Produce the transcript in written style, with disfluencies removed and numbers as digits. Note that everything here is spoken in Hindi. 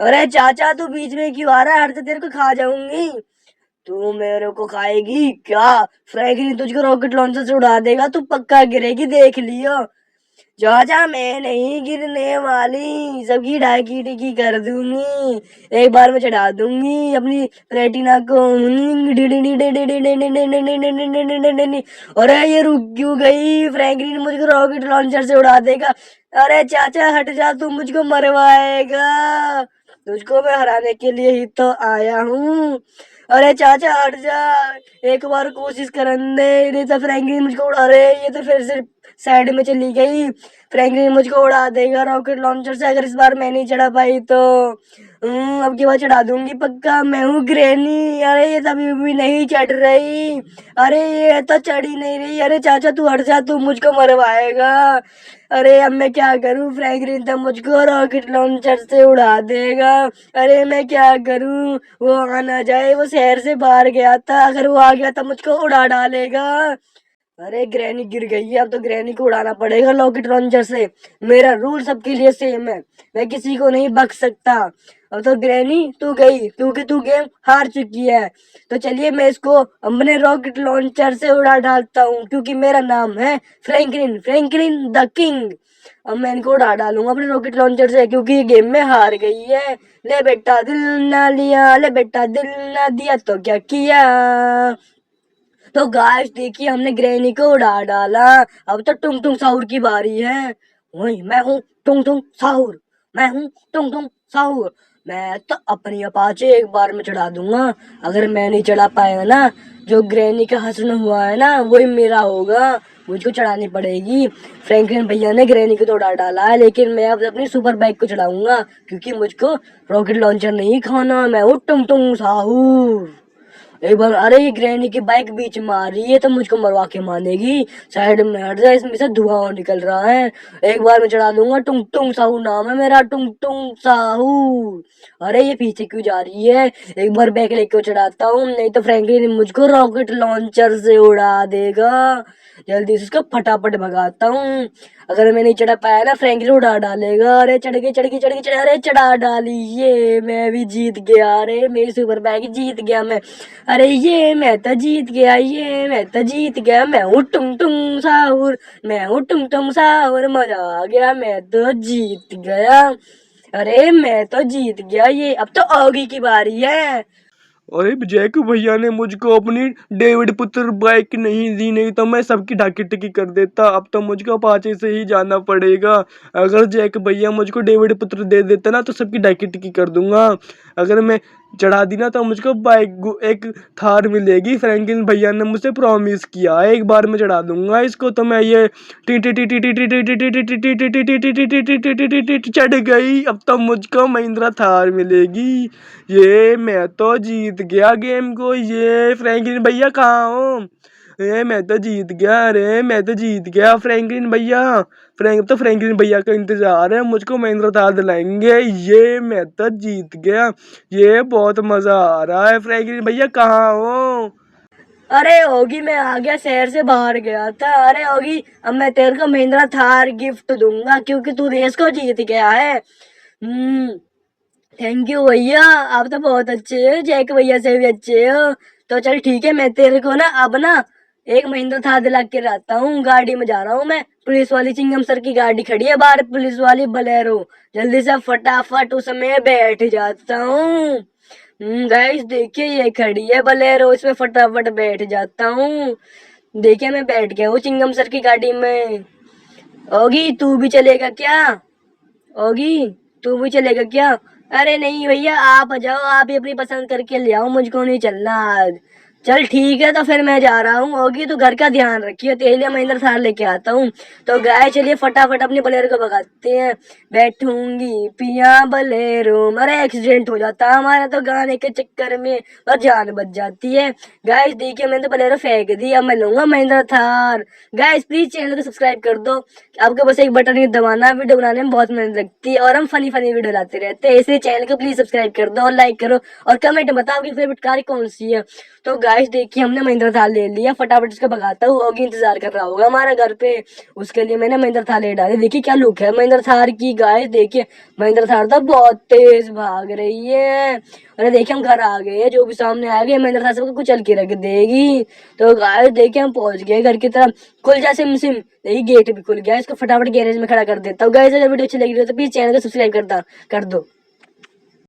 अरे चाचा तू बीच में क्यों आ रहा है? हर से तेरे को खा जाऊंगी। तू मेरे को खाएगी क्या? फ्रैंकलिन तुझको रॉकेट लॉन्चर से उड़ा देगा, तू पक्का गिरेगी, देख लियो। चाचा मैं नहीं गिरने वाली, सबकी डाकी टिकी कर दूंगी, एक बार में चढ़ा दूंगी अपनी रेटिना को। अरे ये रुक क्यों गई? फ्रैंकलिन मुझको रॉकेट लॉन्चर से उड़ा देगा। अरे चाचा हट जा, तू मुझको मरवाएगा। तुझको मैं हराने के लिए ही तो आया हूँ। अरे चाचा हट जा, एक बार कोशिश करन दे। नहीं तो फ्रैंकलिन मुझको उड़ा रहे, ये तो फिर से साइड में चली गई। फ्रैंकलिन मुझको उड़ा देगा रॉकेट लॉन्चर से अगर इस बार मैं नहीं चढ़ा पाई तो। अब की बार चढ़ा दूंगी पक्का। मैं हूँ ग्रैनी। अरे ये तभी भी नहीं चढ़ रही। अरे ये तो चढ़ी नहीं रही। अरे चाचा तू हट जा, तू मुझको मरवाएगा। अरे अब मैं क्या करूं? फ्रैंकलिन तो मुझको रॉकेट लॉन्चर से उड़ा देगा। अरे मैं क्या करूं? वो आ ना जाए, वो शहर से बाहर गया था, अगर वो आ गया तो मुझको उड़ा डालेगा। अरे ग्रैनी गिर गई है, अब तो ग्रैनी को उड़ाना पड़ेगा रॉकेट लॉन्चर से। मेरा रूल सबके लिए सेम है, मैं किसी को नहीं बख्श सकता। अब तो ग्रैनी तू गई, क्योंकि तू गेम हार चुकी है। तो चलिए मैं इसको अपने रॉकेट लॉन्चर से उड़ा डालता हूँ, क्योंकि मेरा नाम है फ्रैंकलिन, फ्रैंकलिन द किंग। अब मैं इनको उड़ा डालूंगा अपने रॉकेट लॉन्चर से, क्योंकि ये गेम में हार गई है। ले बेटा दिल ना लिया, ले बेटा दिल ना दिया तो क्या किया। तो गाइस देखिए हमने ग्रैनी को उड़ा डाला। अब तो टुंग टुंग साहुर की बारी है। वही मैं हूँ टुंग टुंग साहुर, मैं हूँ टुंग टुंग साहुर। मैं तो अपनी अपाचे एक बार में चढ़ा दूंगा। अगर मैं नहीं चढ़ा पाया ना, जो ग्रैनी का हसन हुआ है ना वही मेरा होगा, मुझको चढ़ानी पड़ेगी। फ्रैंकलिन भैया ने ग्रैनी को तो उड़ा डाला है, लेकिन मैं अब अपनी सुपर बाइक को चढ़ाऊंगा, क्योंकि मुझको रॉकेट लॉन्चर नहीं खाना। मैं हूँ टुंग टुंग साहुर। एक बार अरे ये ग्रैनी की बाइक बीच में आ रही है तो मुझको मरवा के मानेगी। साइड में हट जा, इसमें से धुआं निकल रहा है। एक बार मैं चढ़ा दूंगा। टुंग टुंग साहू नाम है मेरा, टुंग टुंग साहू। अरे ये पीछे क्यों जा रही है? एक बार बैक लेके चढ़ाता हूँ, नहीं तो फ्रैंकलिन मुझको रॉकेट लॉन्चर से उड़ा देगा। जल्दी से उसको फटाफट भगाता हूँ। अगर मैं नहीं चढ़ा पाया ना, फ्रैंकलिन उड़ा डालेगा। अरे चढ़ गई चढ़ गई चढ़ गई अरे चढ़ा डाली, ये मैं भी जीत गया। अरे मेरी सुपर बाइक जीत गया मैं। अरे ये मैं तो जीत गया, ये मैं तो जीत गया। मैं हूँ टुंग टुंग साहुर, मैं हूँ टुंग टुंग साहुर। मजा आ गया, मैं तो जीत गया। अरे मैं तो जीत गया। ये अब तो ऑगी की बारी है। अरे जैक भैया ने मुझको अपनी डेविड पुत्र बाइक नहीं दी, नहीं तो मैं सबकी ढाकी टिकी कर देता। अब तो मुझको अपाचे से ही जाना पड़ेगा। अगर जैक भैया मुझको डेविड पुत्र दे देता ना तो सबकी ढाकी टिकी कर दूंगा। अगर मैं चढ़ा दी ना तो मुझको बाइक एक थार मिलेगी। फ्रैंकलिन भैया ने मुझसे प्रॉमिस किया है, एक बार में चढ़ा दूंगा इसको। तो मैं ये चढ़ गई, अब तो मुझको महिंद्रा थार मिलेगी। ये मैं तो जीत गया गेम को। ये फ्रैंकलिन भैया कहाँ हो? ये मैं तो जीत गया। अरे मैं तो जीत गया फ्रैंकलिन भैया। फ्रैंकलिन भैया का इंतजार है, मुझको महिंद्रा थार दिलाएंगे। ये मैं तो जीत गया। ये बहुत मजा आ रहा है। फ्रैंकलिन भैया कहाँ हो? अरे होगी मैं आ गया, शहर से बाहर गया था। अरे होगी अब मैं तेरे को महिंद्रा थार गिफ्ट दूंगा, क्योंकि तू रेस को जीत गया है। थैंक यू भैया, आप तो बहुत अच्छे हो, जैक भैया से भी अच्छे हो। तो चल ठीक है, मैं तेरे को ना अब ना एक महिंद्रा थार दिला के रहता हूँ। गाड़ी में जा रहा हूँ मैं, पुलिस वाली चिंगम सर की गाड़ी खड़ी है बाहर, पुलिस वाली बलेरो। जल्दी से फटाफट उसमें बैठ जाता हूँ। गाइस देखिए ये खड़ी है बलेरो, इसमें फटाफट बैठ जाता हूँ। देखिए मैं बैठ गया हूँ चिंगम सर की गाड़ी में। ओगी तू भी चलेगा क्या? ओगी तू भी चलेगा क्या? अरे नहीं भैया आप आ जाओ, आप ही अपनी पसंद करके ले आओ, मुझको नहीं चलना आज। चल ठीक है तो फिर मैं जा रहा हूँ। ओगी तो घर का ध्यान रखिए, तेरे लिए महिंद्रा थार लेके आता हूँ। तो गाय चलिए फटाफट अपनी बलेरो को भगाते हैं। बैठूंगी पिया बलेरो। अरे एक्सीडेंट हो जाता हमारा तो गाने के चक्कर में, और जान बच जाती है। गाइस देखिए मैंने तो बलेरो फेंक दी, अब मैं लूंगा Mahindra Thar. Guys please channel को सब्सक्राइब कर दो, आपको बस एक बटन ही दबाना। वीडियो बनाने में बहुत मेहनत लगती है और हम फनी फनी वीडियो लाते रहते हैं, इसलिए चैनल को प्लीज सब्सक्राइब कर दो और लाइक करो और कमेंट में बताओ कि फेवरेट कार कौन सी है। तो गाइस देखिए हमने महिंद्रा थार ले लिया, फटाफट इसको भगाता हूँ। ओगी इंतजार कर रहा होगा हमारे घर पे, उसके लिए मैंने महिंद्रा थार ले डाली। देखिए क्या लुक है महिंद्रा थार की गाइस, देखिए महिंद्रा थार तो बहुत तेज भाग रही है। अरे देखिए हम घर आ गए, जो भी सामने आ गए महिंद्रा थार सबको कुचल के रख देगी। तो गाइस देखिए हम पहुंच गए घर की तरफ। खुल जा सिम सिम, देखिए गेट भी खुल गया। इसको फटाफट गैरेज में खड़ा कर देता हूँ। गाइस अगर वीडियो अच्छी लगी हो तो प्लीज चैनल को सब्सक्राइब कर दो।